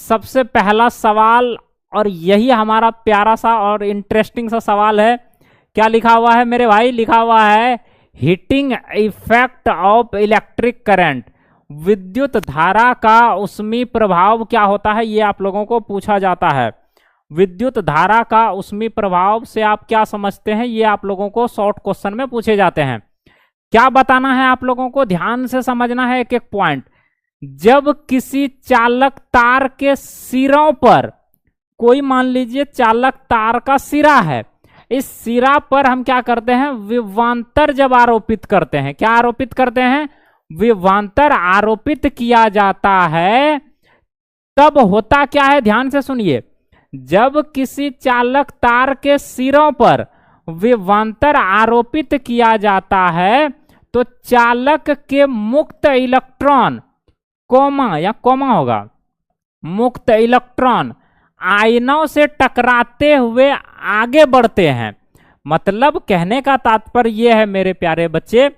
सबसे पहला सवाल, और यही हमारा प्यारा सा और इंटरेस्टिंग सा सवाल है। क्या लिखा हुआ है मेरे भाई? लिखा हुआ है heating effect of electric current, विद्युत धारा का उष्मीय प्रभाव क्या होता है, ये आप लोगों को पूछा जाता है। विद्युत धारा का उष्मीय प्रभाव से आप क्या समझते हैं, ये आप लोगों को शॉर्ट क्वेश्चन में पूछे जाते हैं। क्या बताना है आप लोगों को, ध्यान से समझना है एक एक पॉइंट। जब किसी चालक तार के सिरों पर, कोई मान लीजिए चालक तार का सिरा है, इस सिरा पर हम क्या करते हैं, विभवांतर जब आरोपित करते हैं, क्या आरोपित करते हैं, विभवांतर आरोपित किया जाता है, तब होता क्या है, ध्यान से सुनिए। जब किसी चालक तार के सिरों पर विभवांतर आरोपित किया जाता है तो चालक के मुक्त इलेक्ट्रॉन, कोमा या कोमा होगा, मुक्त इलेक्ट्रॉन आयनों से टकराते हुए आगे बढ़ते हैं। मतलब कहने का तात्पर्य यह है मेरे प्यारे बच्चे,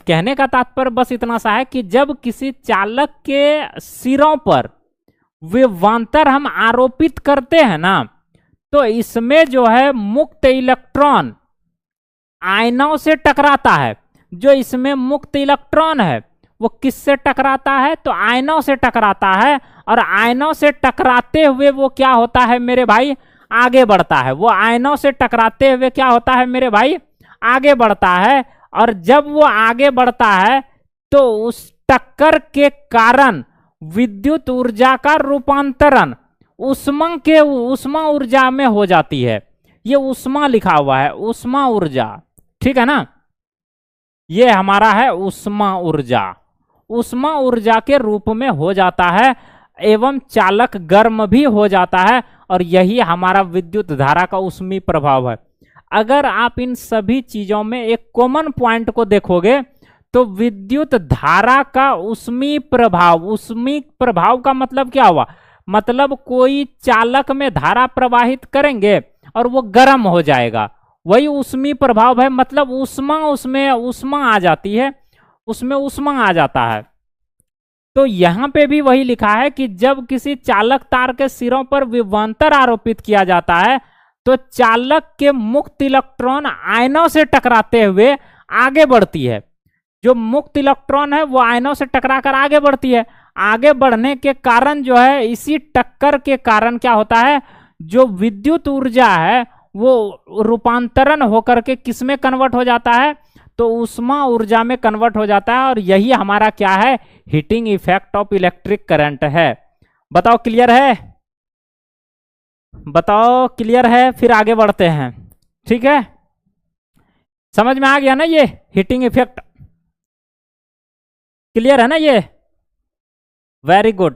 कहने का तात्पर्य बस इतना सा है कि जब किसी चालक के सिरों पर विभवांतर हम आरोपित करते हैं ना, तो इसमें जो है मुक्त इलेक्ट्रॉन आयनों से टकराता है। जो इसमें मुक्त इलेक्ट्रॉन है वो किससे टकराता है, तो आयनों से टकराता है, और आयनों से टकराते हुए वो क्या होता है मेरे भाई, आगे बढ़ता है। वो आयनों से टकराते हुए क्या होता है मेरे भाई, आगे बढ़ता है। और जब वो आगे बढ़ता है तो उस टक्कर के कारण विद्युत ऊर्जा का रूपांतरण उष्मा ऊर्जा में हो जाती है। ये उष्मा लिखा हुआ है, उष्मा ऊर्जा, ठीक है ना, ये हमारा है उष्मा ऊर्जा, उष्मा ऊर्जा के रूप में हो जाता है, एवं चालक गर्म भी हो जाता है, और यही हमारा विद्युत धारा का उष्मीय प्रभाव है। अगर आप इन सभी चीजों में एक कॉमन पॉइंट को देखोगे तो विद्युत धारा का उष्मीय प्रभाव का मतलब क्या हुआ, मतलब कोई चालक में धारा प्रवाहित करेंगे और वो गर्म हो जाएगा, वही उष्मीय प्रभाव है। मतलब उसमें उष्मा आ जाती है, उसमें उष्मा आ जाता है। तो यहां पे भी वही लिखा है कि जब किसी चालक तार के सिरों पर विभवांतर आरोपित किया जाता है तो चालक के मुक्त इलेक्ट्रॉन आयनों से टकराते हुए आगे बढ़ती है। जो मुक्त इलेक्ट्रॉन है वो आयनों से टकराकर आगे बढ़ती है। आगे बढ़ने के कारण जो है, इसी टक्कर के कारण क्या होता है, जो विद्युत ऊर्जा है वो रूपांतरण होकर के किस में कन्वर्ट हो जाता है, तो उष्मा ऊर्जा में कन्वर्ट हो जाता है। और यही हमारा क्या है, heating effect of electric current है। बताओ क्लियर है, बताओ क्लियर है, फिर आगे बढ़ते हैं। ठीक है, समझ में आ गया ना, ये हीटिंग इफेक्ट क्लियर है ना, ये वेरी गुड।